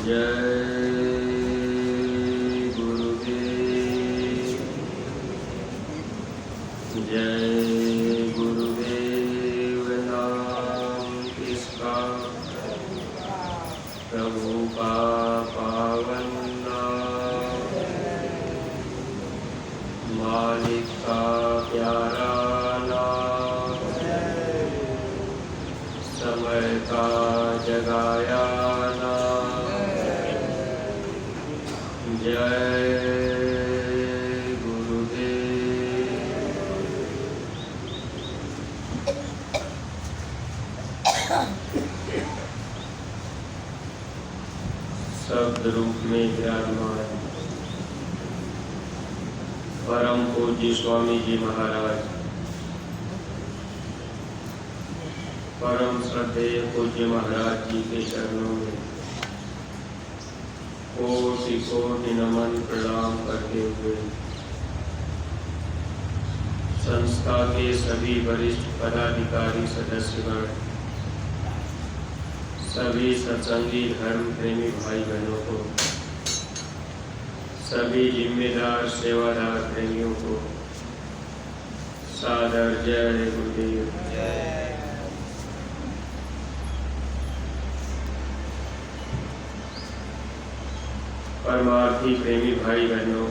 जय गुरुदेव, जय गुरुदेव नाम किसका, प्रभु का पावन नाम, मालिक का प्यारा नाम, समय का जगाया नाम। जय गुरुदेव। शब्द रूप में विराजमान परम पूज्य स्वामी जी महाराज, परम श्रद्धेय पूज्य महाराज जी के चरणों में कोटि कोटि नमन प्रणाम करते हुए संस्था के सभी वरिष्ठ पदाधिकारी सदस्यगण, सभी सत्संगी धर्म प्रेमी भाई बहनों को, सभी जिम्मेदार सेवादार प्रेमियों को सादर जय गुरुदेव। परमार्थी प्रेमी भाई बहनों,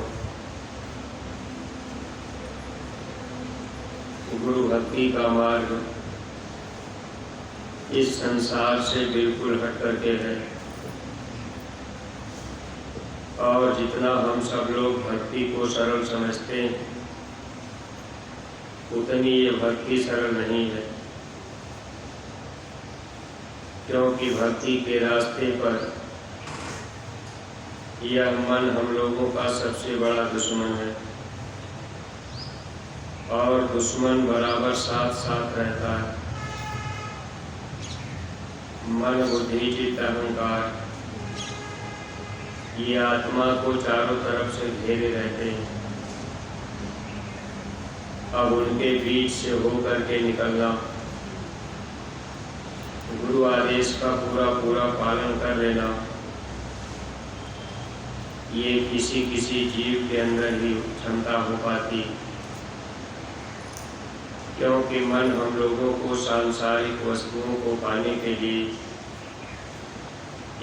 गुरु भक्ति का मार्ग इस संसार से बिल्कुल हट करके है, और जितना हम सब लोग भक्ति को सरल समझते हैं, उतनी ये भक्ति सरल नहीं है। क्योंकि भक्ति के रास्ते पर यह मन हम लोगों का सबसे बड़ा दुश्मन है, और दुश्मन बराबर साथ साथ रहता है। मन, बुद्धि, चित्त, अहंकार ये आत्मा को चारों तरफ से घेरे रहते हैं। अब उनके बीच से होकर के निकलना, गुरु आदेश का पूरा पूरा पालन कर लेना, ये किसी किसी जीव के अंदर ही क्षमता हो पाती। क्योंकि मन हम लोगों को सांसारिक वस्तुओं को पाने के लिए,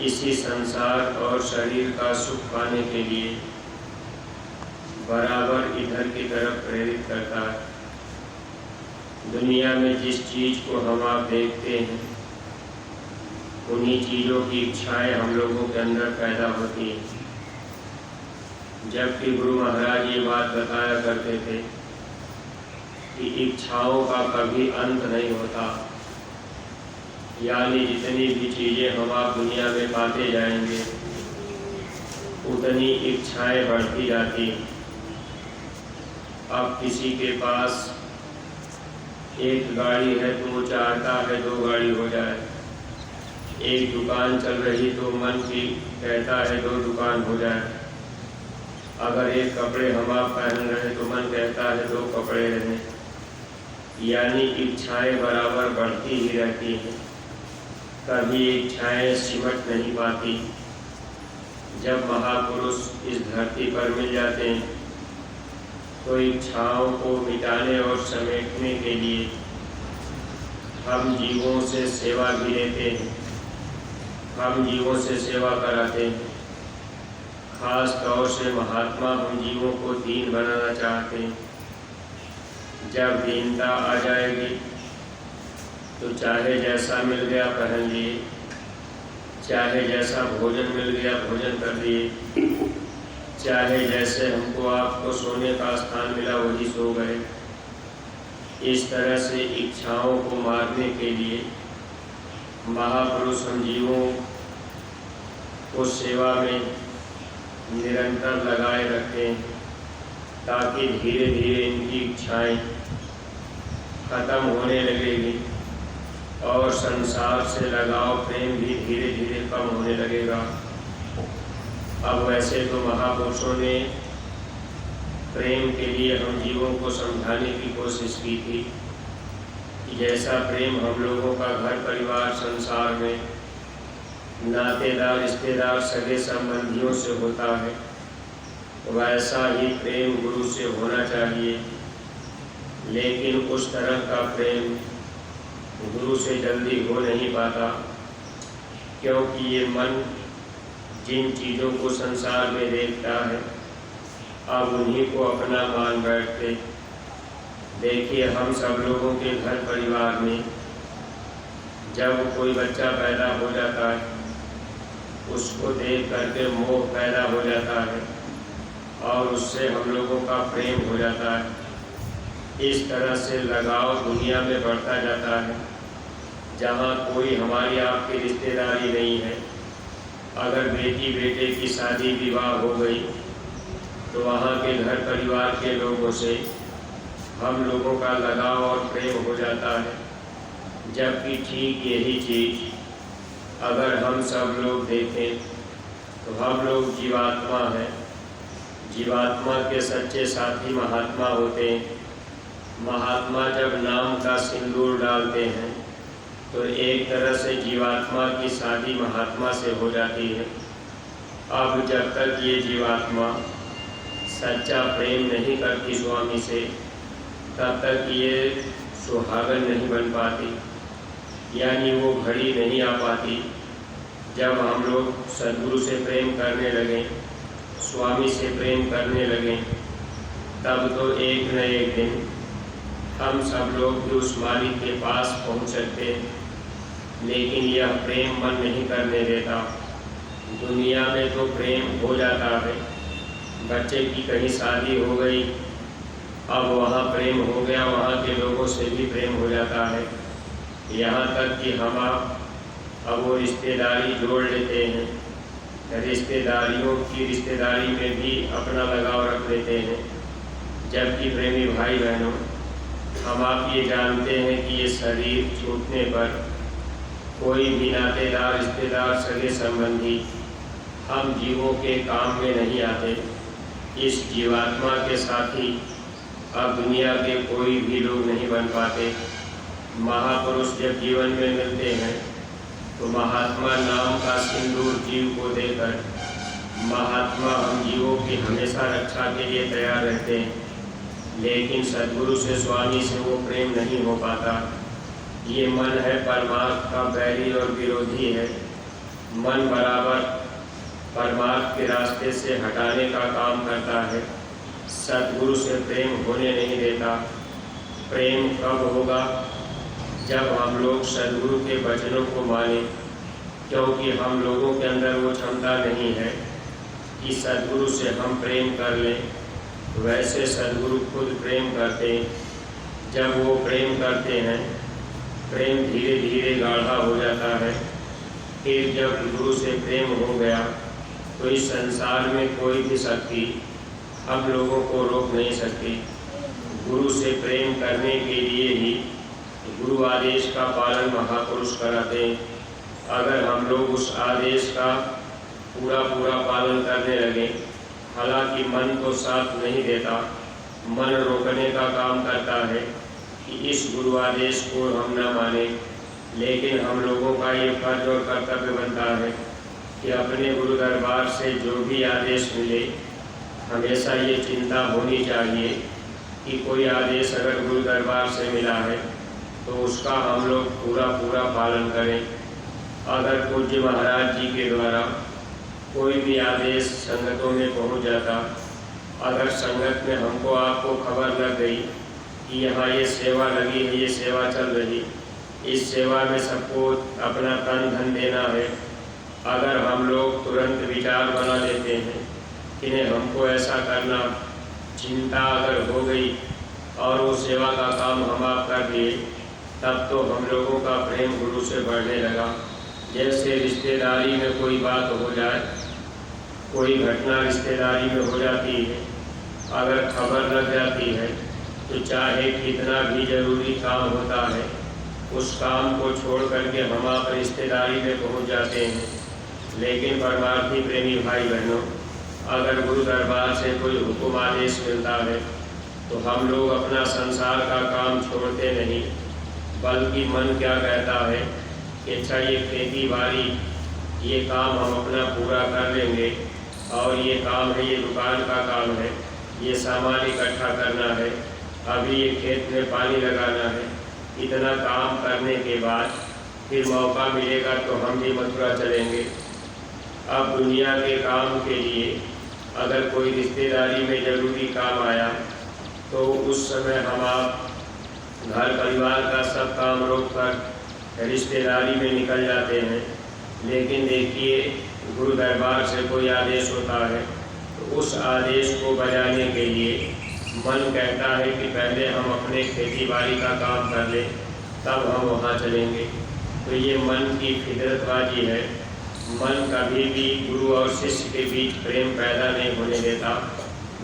इसी संसार और शरीर का सुख पाने के लिए बराबर इधर की तरफ प्रेरित करता है। दुनिया में जिस चीज को हम आप देखते हैं, उन्हीं चीजों की इच्छाएं हम लोगों के अंदर पैदा होती हैं। जबकि गुरु महाराज ये बात बताया करते थे कि इच्छाओं का कभी अंत नहीं होता, यानी जितनी भी चीजें हम आप दुनिया में पाते जाएंगे, उतनी इच्छाएं बढ़ती जाती। अब किसी के पास एक गाड़ी है तो वो चाहता है 2 गाड़ी हो जाए, एक दुकान चल रही तो मन की कहता है 2 दुकान हो जाए, अगर एक कपड़े हम आप पहन रहे तो मन कहता है 2 कपड़े रहें। यानी इच्छाएं बराबर बढ़ती ही रहती हैं, कभी इच्छाएं सिमट नहीं पाती। जब महापुरुष इस धरती पर मिल जाते हैं तो इच्छाओं को मिटाने और समेटने के लिए हम जीवों से सेवा भी लेते हैं, हम जीवों से सेवा कराते हैं। खास तौर से महात्मा हम जीवों को दीन बनाना चाहते हैं। जब दीनता आ जाएगी तो चाहे जैसा मिल गया पहन लिए, चाहे जैसा भोजन मिल गया भोजन कर लिए, चाहे जैसे हमको आपको सोने का स्थान मिला वही सो गए। इस तरह से इच्छाओं को मारने के लिए महापुरुष हम जीवों को सेवा में निरंतर लगाए रखें, ताकि धीरे धीरे इनकी इच्छाएं खत्म होने लगेगी और संसार से लगाव प्रेम भी धीरे धीरे कम होने लगेगा। अब वैसे तो महापुरुषों ने प्रेम के लिए हम जीवों को समझाने की कोशिश की थी कि जैसा प्रेम हम लोगों का घर परिवार संसार में नातेदार रिश्तेदार सगे संबंधियों से होता है, वैसा ही प्रेम गुरु से होना चाहिए। लेकिन उस तरह का प्रेम गुरु से जल्दी हो नहीं पाता, क्योंकि ये मन जिन चीज़ों को संसार में देखता है अब उन्हीं को अपना मान बैठते। देखिए, हम सब लोगों के घर परिवार में जब कोई बच्चा पैदा हो जाता है, उसको देख करके मोह पैदा हो जाता है और उससे हम लोगों का प्रेम हो जाता है। इस तरह से लगाव दुनिया में बढ़ता जाता है। जहाँ कोई हमारी आपकी रिश्तेदारी नहीं है, अगर बेटी बेटे की शादी विवाह हो गई तो वहाँ के घर परिवार के लोगों से हम लोगों का लगाव और प्रेम हो जाता है। जबकि ठीक यही चीज़ अगर हम सब लोग देखें तो हम लोग जीवात्मा हैं। जीवात्मा के सच्चे साथी महात्मा होते हैं। महात्मा जब नाम का सिंदूर डालते हैं तो एक तरह से जीवात्मा की शादी महात्मा से हो जाती है। अब जब तक ये जीवात्मा सच्चा प्रेम नहीं करती स्वामी से, तब तक ये सुहागन नहीं बन पाती, यानी वो घड़ी नहीं आ पाती। जब हम लोग सद्गुरु से प्रेम करने लगें, स्वामी से प्रेम करने लगें, तब तो एक न एक दिन हम सब लोग भी उस मालिक के पास पहुंच सकते हैं। लेकिन यह प्रेम मन नहीं करने देता। दुनिया में तो प्रेम हो जाता है, बच्चे की कहीं शादी हो गई, अब वहाँ प्रेम हो गया, वहाँ के लोगों से भी प्रेम हो जाता है। यहाँ तक कि हम आप अब वो रिश्तेदारी जोड़ लेते हैं, रिश्तेदारियों की रिश्तेदारी में भी अपना लगाव रख लेते हैं। जबकि प्रेमी भाई बहनों, हम आप ये जानते हैं कि ये शरीर छूटने पर कोई भी नातेदार रिश्तेदार सगे संबंधी हम जीवों के काम में नहीं आते। इस जीवात्मा के साथी अब दुनिया के कोई भी लोग नहीं बन पाते। महापुरुष जब जीवन में मिलते हैं तो महात्मा नाम का सिंदूर जीव को देकर महात्मा हम जीवों की हमेशा रक्षा के लिए तैयार रहते हैं। लेकिन सद्गुरु से स्वामी से वो प्रेम नहीं हो पाता। ये मन है परमार्थ का बैरी और विरोधी है। मन बराबर परमार्थ के रास्ते से हटाने का काम करता है, सद्गुरु से प्रेम होने नहीं देता। प्रेम कब होगा? जब हम लोग सद्गुरु के वचनों को माने, क्योंकि हम लोगों के अंदर वो क्षमता नहीं है कि सद्गुरु से हम प्रेम कर लें। वैसे सद्गुरु खुद प्रेम करते हैं। जब वो प्रेम करते हैं, प्रेम धीरे धीरे गाढ़ा हो जाता है। फिर जब गुरु से प्रेम हो गया तो इस संसार में कोई भी शक्ति हम लोगों को रोक नहीं सकती। गुरु से प्रेम करने के लिए ही गुरु आदेश का पालन महापुरुष कराते हैं। अगर हम लोग उस आदेश का पूरा पालन करने लगे, हालांकि मन तो साथ नहीं देता, मन रोकने का काम करता है कि इस गुरु आदेश को हम न माने। लेकिन हम लोगों का ये फर्ज और कर्तव्य बनता है कि अपने गुरु दरबार से जो भी आदेश मिले, हमेशा ये चिंता होनी चाहिए कि कोई आदेश अगर गुरु दरबार से मिला है तो उसका हम लोग पूरा पालन करें। अगर पूज्य महाराज जी के द्वारा कोई भी आदेश संगतों में पहुंच जाता, अगर संगत में हमको आपको खबर लग गई कि यहाँ ये सेवा लगी है, ये सेवा चल रही, इस सेवा में सबको अपना तन धन देना है, अगर हम लोग तुरंत विचार बना लेते हैं कि नहीं हमको ऐसा करना, चिंता अगर हो गई और वो सेवा का काम हम आप कर दिए, तब तो हम लोगों का प्रेम गुरु से बढ़ने लगा। जैसे रिश्तेदारी में कोई बात हो जाए, कोई घटना रिश्तेदारी में हो जाती है, अगर खबर लग जाती है तो चाहे कितना भी जरूरी काम होता है, उस काम को छोड़ करके हम आप रिश्तेदारी में पहुंच जाते हैं। लेकिन परमार्थी प्रेमी भाई बहनों, अगर गुरु दरबार से कोई हुक्म आदेश मिलता है तो हम लोग अपना संसार का काम छोड़ते नहीं, बल्कि मन क्या कहता है कि अच्छा ये खेती बाड़ी ये काम हम अपना पूरा कर लेंगे और ये काम है, ये दुकान का काम है, ये सामान इकट्ठा करना है, अभी ये खेत में पानी लगाना है। इतना काम करने के बाद फिर मौका मिलेगा तो हम भी मथुरा चलेंगे। अब दुनिया के काम के लिए अगर कोई रिश्तेदारी में ज़रूरी काम आया तो उस समय हम आप घर परिवार का सब काम रोक कर रिश्तेदारी में निकल जाते हैं। लेकिन देखिए, गुरु दरबार से कोई आदेश होता है तो उस आदेश को बजाने के लिए मन कहता है कि पहले हम अपने खेती बाड़ी का काम कर लें, तब हम वहाँ चलेंगे। तो ये मन की फितरतबाजी है। मन कभी भी गुरु और शिष्य के बीच प्रेम पैदा नहीं होने देता।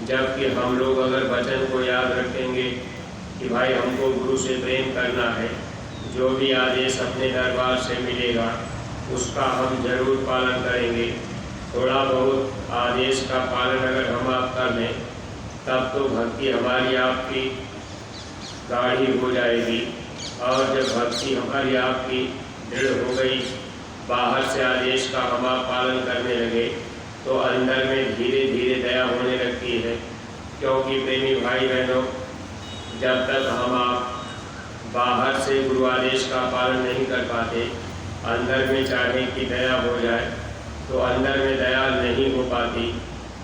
जबकि हम लोग अगर वचन को याद रखेंगे कि भाई हमको गुरु से प्रेम करना है, जो भी आदेश अपने दरबार से मिलेगा उसका हम जरूर पालन करेंगे। थोड़ा बहुत आदेश का पालन अगर हम आप कर लें तब तो भक्ति हमारी आपकी गाढ़ी हो जाएगी। और जब भक्ति हमारी आपकी दृढ़ हो गई, बाहर से आदेश का हम आप पालन करने लगे, तो अंदर में धीरे धीरे दया होने लगती है। क्योंकि प्रेमी भाई बहनों, जब तक हम आप बाहर से गुरु आदेश का पालन नहीं कर पाते, अंदर में चाहे कि दया हो जाए तो अंदर में दया नहीं हो पाती।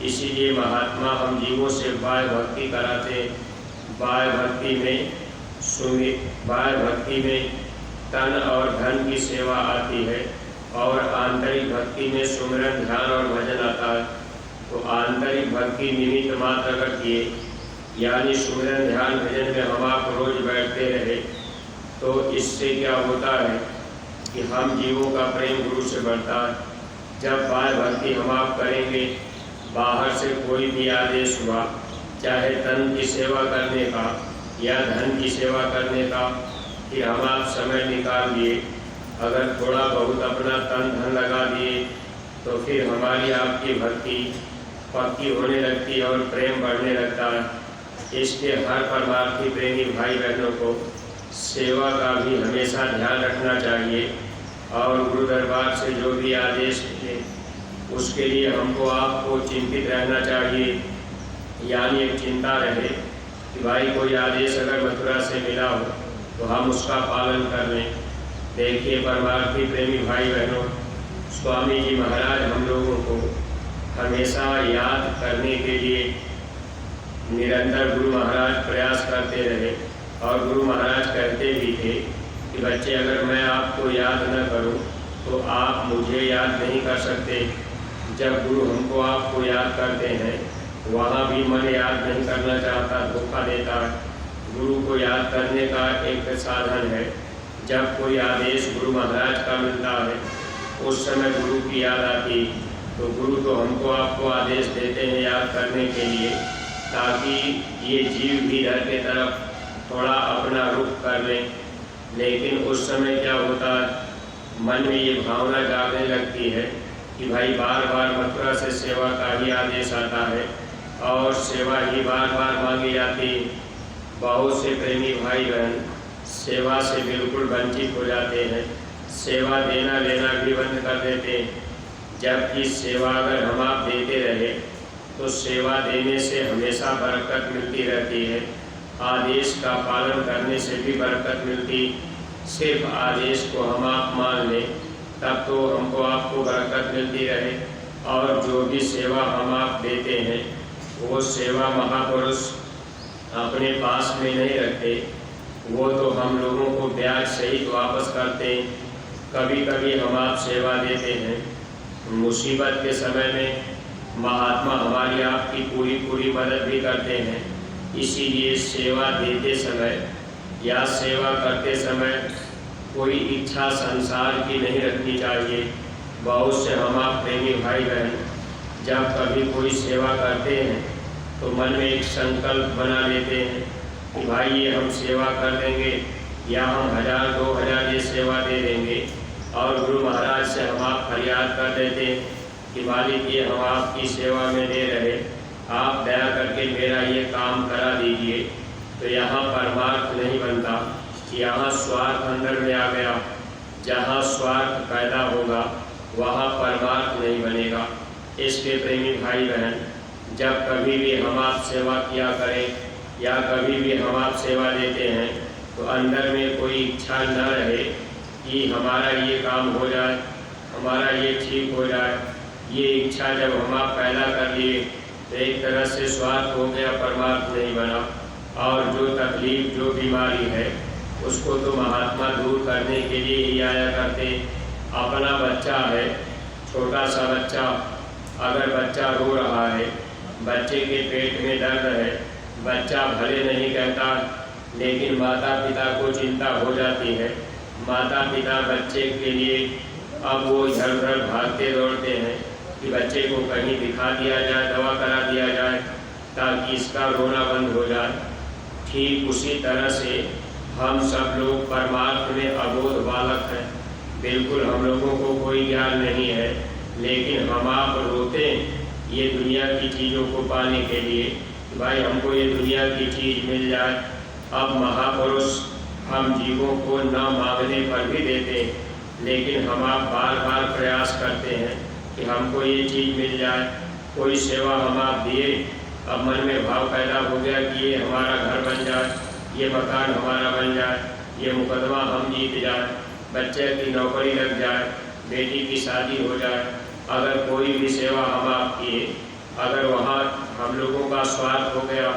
इसीलिए महात्मा हम जीवों से बाह्य भक्ति कराते। बाह्य भक्ति में तन और धन की सेवा आती है और आंतरिक भक्ति में सुमिरन, ध्यान और भजन आता है। तो आंतरिक भक्ति निमित्त मात्र अगर किए, यानी सुमिरन, ध्यान, भजन में हम आप रोज बैठते रहे, तो इससे क्या होता है कि हम जीवों का प्रेम गुरु से बढ़ता है। जब बाह्य भक्ति हम आप करेंगे, बाहर से कोई भी आदेश हुआ, चाहे तन की सेवा करने का या धन की सेवा करने का, कि हम आप समय निकाल दिए, अगर थोड़ा बहुत अपना तन धन लगा दिए तो फिर हमारी आपकी भक्ति पक्की होने लगती है और प्रेम बढ़ने लगता है। इसके हर परमार्थी प्रेमी भाई बहनों को सेवा का भी हमेशा ध्यान रखना चाहिए और गुरु दरबार से जो भी आदेश मिले उसके लिए हमको आपको चिंतित रहना चाहिए। यानी एक चिंता रहे कि भाई कोई आदेश अगर मथुरा से मिला हो तो हम उसका पालन कर लें। देखिए परमार्थी प्रेमी भाई बहनों, स्वामी जी महाराज हम लोगों को हमेशा याद करने के लिए निरंतर गुरु महाराज प्रयास करते रहे और गुरु महाराज कहते भी थे कि बच्चे, अगर मैं आपको याद न करूं तो आप मुझे याद नहीं कर सकते। जब गुरु हमको आपको याद करते हैं वहाँ भी मन याद नहीं करना चाहता, धोखा देता है। गुरु को याद करने का एक साधन है, जब कोई आदेश गुरु महाराज का मिलता है उस समय गुरु की याद आती, तो गुरु तो हमको आपको आदेश देते हैं याद करने के लिए, ताकि ये जीव भी धर के तरफ थोड़ा अपना रुख कर लें। लेकिन उस समय क्या होता है, मन में ये भावना जागने लगती है कि भाई बार बार मथुरा से सेवा का ही आदेश आता है और सेवा ही बार बार मांगी जाती। बहुत से प्रेमी भाई बहन सेवा से बिल्कुल वंचित हो जाते हैं, सेवा देना लेना भी बंद कर देते हैं। जबकि सेवा अगर हम आप देते रहे तो सेवा देने से हमेशा बरकत मिलती रहती है, आदेश का पालन करने से भी बरकत मिलती। सिर्फ आदेश को हम आप मान लें तब तो हमको आपको बरकत मिलती रहे। और जो भी सेवा हम आप देते हैं वो सेवा महापुरुष अपने पास में नहीं रखते, वो तो हम लोगों को ब्याज सहित वापस करते हैं। कभी कभी हम आप सेवा देते हैं, मुसीबत के समय में महात्मा हमारी आपकी पूरी मदद भी करते हैं। इसीलिए सेवा देते समय या सेवा करते समय कोई इच्छा संसार की नहीं रखनी चाहिए। बहुत से हम आप प्रेमी भाई बहन जब कभी कोई सेवा करते हैं तो मन में एक संकल्प बना लेते हैं कि भाई ये हम सेवा कर देंगे या हम 1000-2000 ये सेवा दे देंगे, और गुरु महाराज से हम आप फरियाद कर देते हैं कि मालिक ये हम आपकी सेवा में दे रहे, आप दया करके मेरा ये काम करा दीजिए। तो यहाँ परमार्थ नहीं बनता, यहाँ स्वार्थ अंदर में आ गया। जहाँ स्वार्थ पैदा होगा वहाँ परमार्थ नहीं बनेगा। इसके प्रेमी भाई बहन, जब कभी भी हम आप सेवा किया करें या कभी भी हम आप सेवा देते हैं तो अंदर में कोई इच्छा न रहे कि हमारा ये काम हो जाए, हमारा ये ठीक हो जाए। ये इच्छा जब हम आप पैदा कर लिए तो एक तरह से स्वार्थ हो गया, परमार्थ नहीं बना। और जो तकलीफ, जो बीमारी है, उसको तो महात्मा दूर करने के लिए ही आया करते। अपना बच्चा है, छोटा सा बच्चा, अगर बच्चा रो रहा है, बच्चे के पेट में दर्द है, बच्चा भले नहीं कहता, लेकिन माता पिता को चिंता हो जाती है। माता पिता बच्चे के लिए अब वो इधर उधर भागते दौड़ते हैं कि बच्चे को कहीं दिखा दिया जाए, दवा करा दिया जाए ताकि इसका रोना बंद हो जाए। ठीक उसी तरह से हम सब लोग परमार्थ में अबोध बालक हैं। बिल्कुल हम लोगों को कोई ज्ञान नहीं है, लेकिन हम आप रोते ये दुनिया की चीज़ों को पाने के लिए कि भाई हमको ये दुनिया की चीज़ मिल जाए। अब महापुरुष हम जीवों को न मांगने पर भी देते, लेकिन हम आप बार बार प्रयास करते हैं कि हमको ये चीज़ मिल जाए। कोई सेवा हम आप दिए, अब मन में भाव पैदा हो गया कि ये हमारा घर बन जाए, ये मकान हमारा बन जाए, ये मुकदमा हम जीत जाए, बच्चे की नौकरी लग जाए, बेटी की शादी हो जाए। अगर कोई भी सेवा हम आप किए, अगर वहाँ हम लोगों का स्वार्थ हो गया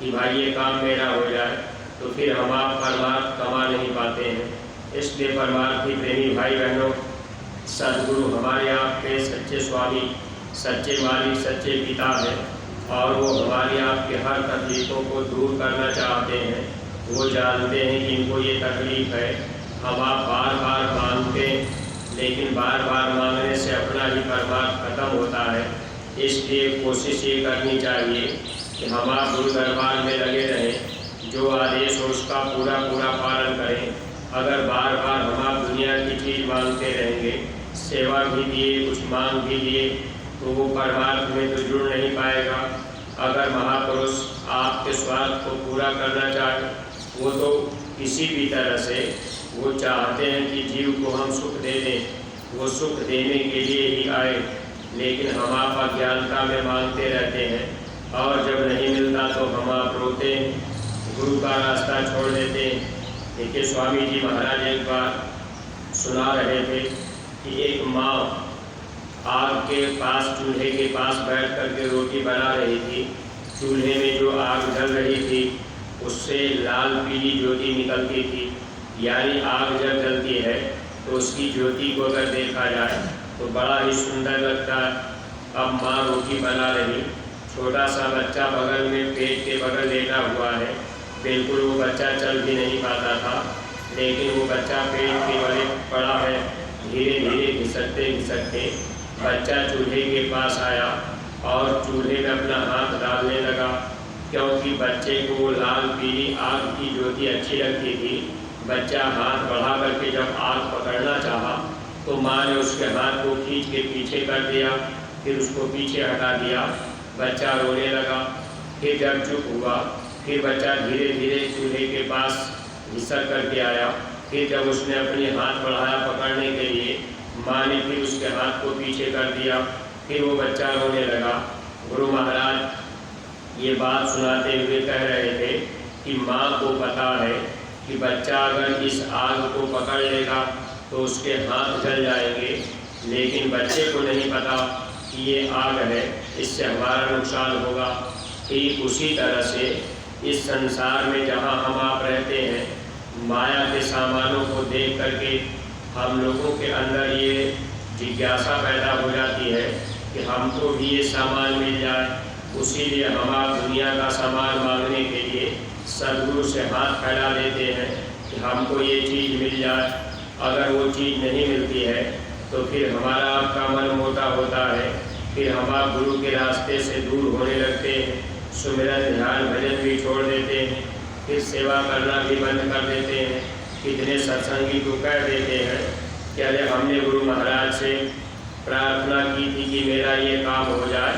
कि भाई ये काम मेरा हो जाए, तो फिर हम आप परमार्थ कमा नहीं पाते हैं। इसलिए परमार्थी प्रेमी भाई बहनों, सद्गुरु हमारे आपके सच्चे स्वामी, सच्चे मालिक, सच्चे पिता हैं और वो हमारे आपके हर तकलीफ़ों को दूर करना चाहते हैं। वो जानते हैं कि इनको ये तकलीफ़ है। हम आप बार बार मांगते, लेकिन बार बार मांगने से अपना ही परमार्थ खत्म होता है। इसलिए कोशिश ये करनी चाहिए कि हम आप गुरु दरबार में लगे रहें, जो आदेश हो उसका पूरा पूरा पालन करें। अगर बार बार हम आप दुनिया की चीज़ मांगते रहेंगे, सेवा भी दिए, कुछ मांग भी लिए, तो वो परमार्थ में तो जुड़ नहीं पाएगा। अगर महापुरुष आपके स्वार्थ को पूरा करना चाहे, वो तो किसी भी तरह से वो चाहते हैं कि जीव को हम सुख दे दें। वो सुख देने के लिए ही आए, लेकिन हम आप अज्ञानता में मांगते रहते हैं और जब नहीं मिलता तो हम आप रोते, गुरु का रास्ता छोड़ देते। देखिए स्वामी जी महाराज एक बार सुना रहे थे कि एक माँ आग के पास, चूल्हे के पास बैठ कर के रोटी बना रही थी। चूल्हे में जो आग जल रही थी उससे लाल पीली ज्योति निकलती थी, यानी आग जब जलती है तो उसकी ज्योति को अगर देखा जाए तो बड़ा ही सुंदर लगता है। अब माँ रोटी बना रही, छोटा सा बच्चा बगल में पेट के बगल लेटा हुआ है। बिल्कुल वो बच्चा चल भी नहीं पाता था, लेकिन वो बच्चा पेट के बड़े पड़ा है। धीरे धीरे घिसकते घिसकते बच्चा चूल्हे के पास आया और चूल्हे में अपना हाथ डालने लगा, क्योंकि बच्चे को वो लाल पीली आग की ज्योति अच्छी लगती थी। बच्चा हाथ बढ़ा करके जब आग पकड़ना चाहा तो माँ ने उसके हाथ को खींच के पीछे कर दिया, फिर उसको पीछे हटा दिया। बच्चा रोने लगा। फिर जब चुप हुआ, फिर बच्चा धीरे धीरे चूल्हे के पास घिसक करके आया। फिर जब उसने अपने हाथ बढ़ाया पकड़ने के लिए, माँ ने फिर उसके हाथ को पीछे कर दिया। फिर वो बच्चा रोने लगा। गुरु महाराज ये बात सुनाते हुए कह रहे थे कि माँ को पता है कि बच्चा अगर इस आग को पकड़ लेगा तो उसके हाथ जल जाएंगे, लेकिन बच्चे को नहीं पता कि ये आग है, इससे हमारा नुकसान होगा। ठीक उसी तरह से इस संसार में जहाँ हम आप रहते हैं, माया के सामानों को देख करके हम लोगों के अंदर ये जिज्ञासा पैदा हो जाती है कि हमको भी ये सामान मिल जाए। उसी लिए हम आप दुनिया का सामान मांगने के लिए सद्गुरु से हाथ फैला देते हैं कि हमको ये चीज़ मिल जाए। अगर वो चीज़ नहीं मिलती है तो फिर हमारा आपका मन मोटा होता है, फिर हम आप गुरु के रास्ते से दूर होने लगते हैं। सुमिरन ध्यान भजन भी छोड़ देते हैं, फिर सेवा करना भी बंद कर देते हैं। कितने सत्संगी को कह देते हैं कि अरे हमने गुरु महाराज से प्रार्थना की थी कि मेरा ये काम हो जाए,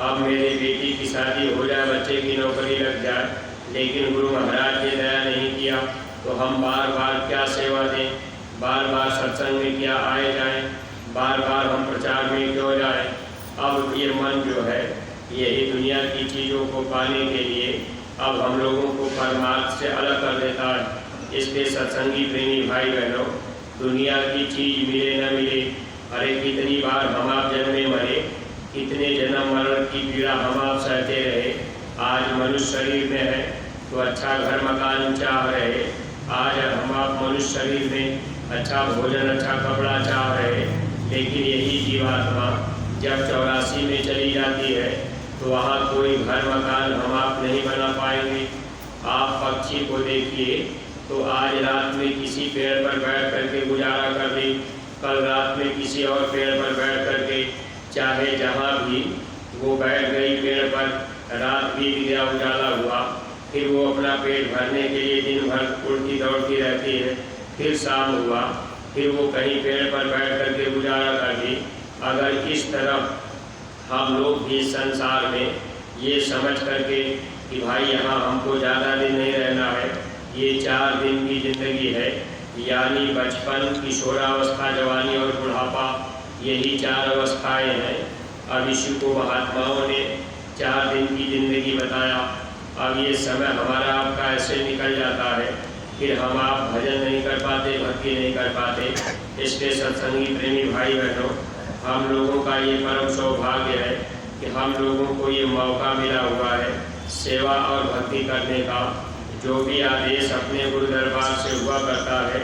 अब मेरी बेटी की शादी हो जाए, बच्चे की नौकरी लग जाए, लेकिन गुरु महाराज ने दया नहीं किया, तो हम बार बार क्या सेवा दें, बार बार सत्संग में क्या आए जाएं, बार बार हम प्रचार में क्यों जाएं। अब ये मन जो है यही दुनिया की चीज़ों को पाने के लिए अब हम लोगों को परमार्थ से अलग कर देता है। इसलिए सत्संगी प्रेमी भाई बहनों, दुनिया की चीज़ मिले न मिले, अरे कितनी बार हम आप जन्मे मरे, कितने जन्म मरण की पीड़ा हम आप सहते रहे। आज मनुष्य शरीर में है तो अच्छा घर मकान चाह रहे, आज हम आप मनुष्य शरीर में अच्छा भोजन अच्छा कपड़ा चाह रहे, लेकिन यही जीवात्मा जब 84 में चली जाती है तो वहाँ कोई घर मकान हम आप नहीं बना पाएंगे। आप पक्षी को देखिए तो आज रात में किसी पेड़ पर बैठ करके गुजारा कर दी, कल रात में किसी और पेड़ पर बैठ करके, चाहे जहाँ भी वो बैठ गई पेड़ पर, रात भी गया उजाला हुआ, फिर वो अपना पेट भरने के लिए दिन भर उल्टी दौड़ती रहती है, फिर शाम हुआ फिर वो कहीं पेड़ पर बैठ करके गुजारा कर दी। अगर इस तरह हम लोग भी संसार में ये समझ करके कि भाई यहाँ हमको ज़्यादा दिन नहीं रहना है, ये 4 दिन की ज़िंदगी है, यानी बचपन, किशोरावस्था, जवानी और बुढ़ापा, यही 4 अवस्थाएं हैं। अब इसी को महात्माओं ने 4 दिन की ज़िंदगी बताया। अब ये समय हमारा आपका ऐसे निकल जाता है, फिर हम आप भजन नहीं कर पाते, भक्ति नहीं कर पाते। इसके सत्संगी प्रेमी भाई बहनों, हम लोगों का ये परम सौभाग्य है कि हम लोगों को ये मौका मिला हुआ है सेवा और भक्ति करने का। जो भी आदेश अपने गुरु दरबार से हुआ करता है,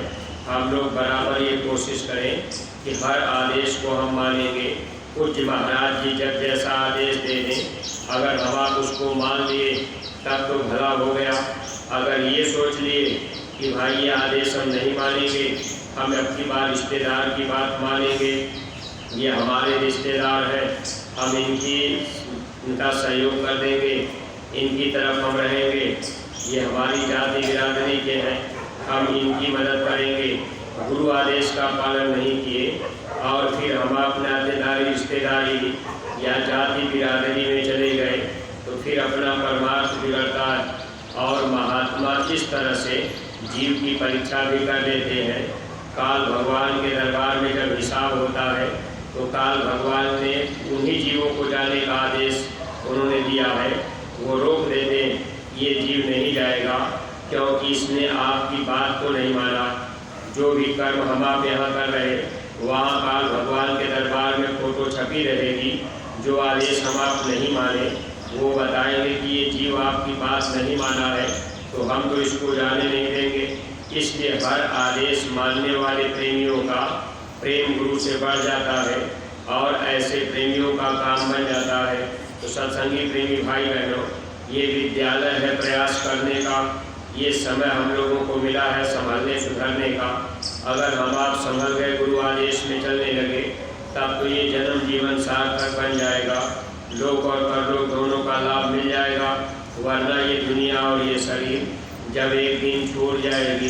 हम लोग बराबर ये कोशिश करें कि हर आदेश को हम मानेंगे। पूज्य महाराज जी जब जैसा आदेश दे दें, अगर हम आप उसको मान लिए तब तो भला हो गया। अगर ये सोच लिए कि भाई ये आदेश हम नहीं मानेंगे, हम अपनी बात रिश्तेदार की बात मानेंगे, ये हमारे रिश्तेदार हैं, हम इनका सहयोग कर देंगे, इनकी तरफ हम रहेंगे, ये हमारी जाति बिरादरी के हैं, हम इनकी मदद करेंगे, गुरु आदेश का पालन नहीं किए और फिर हम अपने नातेदारी रिश्तेदारी या जाति बिरादरी में चले गए तो फिर अपना परमार्थ बिगड़ता है। और महात्मा इस तरह से जीव की परीक्षा भी कर लेते हैं। काल भगवान के दरबार में जब हिसाब होता है तो काल भगवान ने उन्हीं जीवों को जाने का आदेश उन्होंने दिया है, वो रोक देते हैं, ये जीव नहीं जाएगा क्योंकि इसने आपकी बात को नहीं माना। जो भी कर्म हम आप यहाँ कर रहे, वहाँ काल भगवान के दरबार में फोटो छपी रहेगी। जो आदेश हम आप नहीं माने, वो बताएंगे कि ये जीव आपकी बात नहीं माना है, तो हम तो इसको जाने नहीं देंगे। इसलिए हर आदेश मानने वाले प्रेमियों का प्रेम गुरु से बढ़ जाता है और ऐसे प्रेमियों का काम बन जाता है। तो सत्संगी प्रेमी भाई बहनों, ये विद्यालय है प्रयास करने का, ये समय हम लोगों को मिला है संभलने सुधरने का। अगर हम आप संभल गए, गुरु आदेश में चलने लगे, तब तो ये जन्म जीवन सार्थक बन जाएगा, लोक और परलोक दोनों का लाभ मिल जाएगा। वरना ये दुनिया और ये शरीर जब एक दिन छूट जाएगी,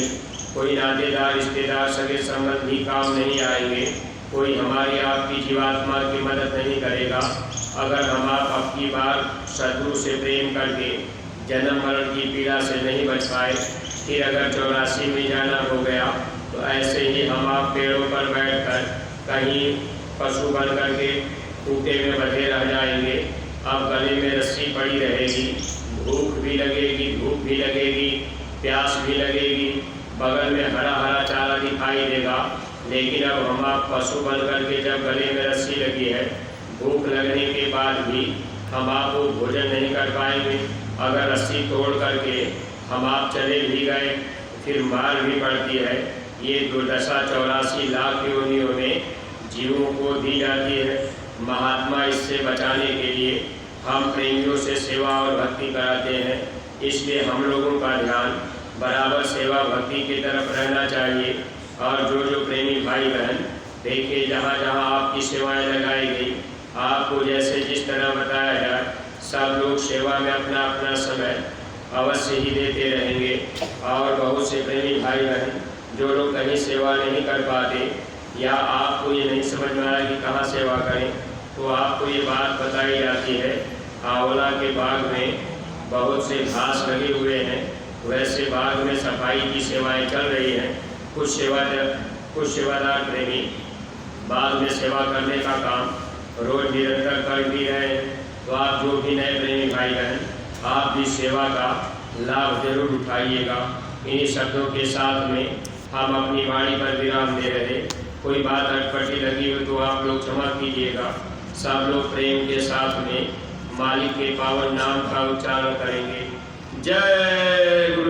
कोई नातेदार रिश्तेदार सगे संबंधी काम नहीं आएंगे, कोई हमारी आपकी जीवात्मा की मदद नहीं करेगा। अगर हम आप अपनी बार शत्रु से प्रेम करके जन्म मरण की पीड़ा से नहीं बच पाए, फिर अगर 84 में जाना हो गया तो ऐसे ही हम आप पेड़ों पर बैठकर कहीं पशु बन करके टूटे में बंधे रह जाएंगे। अब गले में रस्सी पड़ी रहेगी, भूख भी लगेगी, धूप भी लगेगी, प्यास भी लगेगी, बगल में हरा हरा चारा दिखाई देगा, लेकिन अब हम आप पशु बन करके जब गले में रस्सी लगी है, भूख लगने के बाद भी हम आप वो भोजन नहीं कर पाएंगे। अगर रस्सी तोड़ करके हम आप चले भी गए, फिर मार भी पड़ती है। ये दुर्दशा 84 लाख योनियों में जीवों को दी जाती है। महात्मा इससे बचाने के लिए हम प्रेमियों से सेवा और भक्ति कराते हैं। इसलिए हम लोगों का ध्यान बराबर सेवा भक्ति की तरफ रहना चाहिए। और जो प्रेमी भाई बहन देखिए, जहाँ जहाँ आपकी सेवाएं लगाई गई, आपको जैसे जिस तरह बताया जाए, सब लोग सेवा में अपना अपना समय अवश्य ही देते रहेंगे। और बहुत से प्रेमी भाई बहन जो लोग कहीं सेवा नहीं कर पाते, या आपको ये नहीं समझ में आया कि कहाँ सेवा करें, तो आपको ये बात बताई जाती है। आंवला के बाग में बहुत से घास लगे हुए हैं, वैसे बाग में सफाई की सेवाएं चल रही हैं। कुछ सेवादार प्रेमी बाद में सेवा करने का काम रोज निरंतर कर भी रहे हैं। तो आप जो भी नए प्रेमी भाई बहन, आप भी सेवा का लाभ जरूर उठाइएगा। इन्हीं शब्दों के साथ में हम अपनी वाणी पर विराम दे रहे। कोई बात अटपटी लगी हो तो आप लोग क्षमा कीजिएगा। सब लोग प्रेम के साथ में मालिक के पावन नाम का उच्चारण करेंगे। जय गुरु।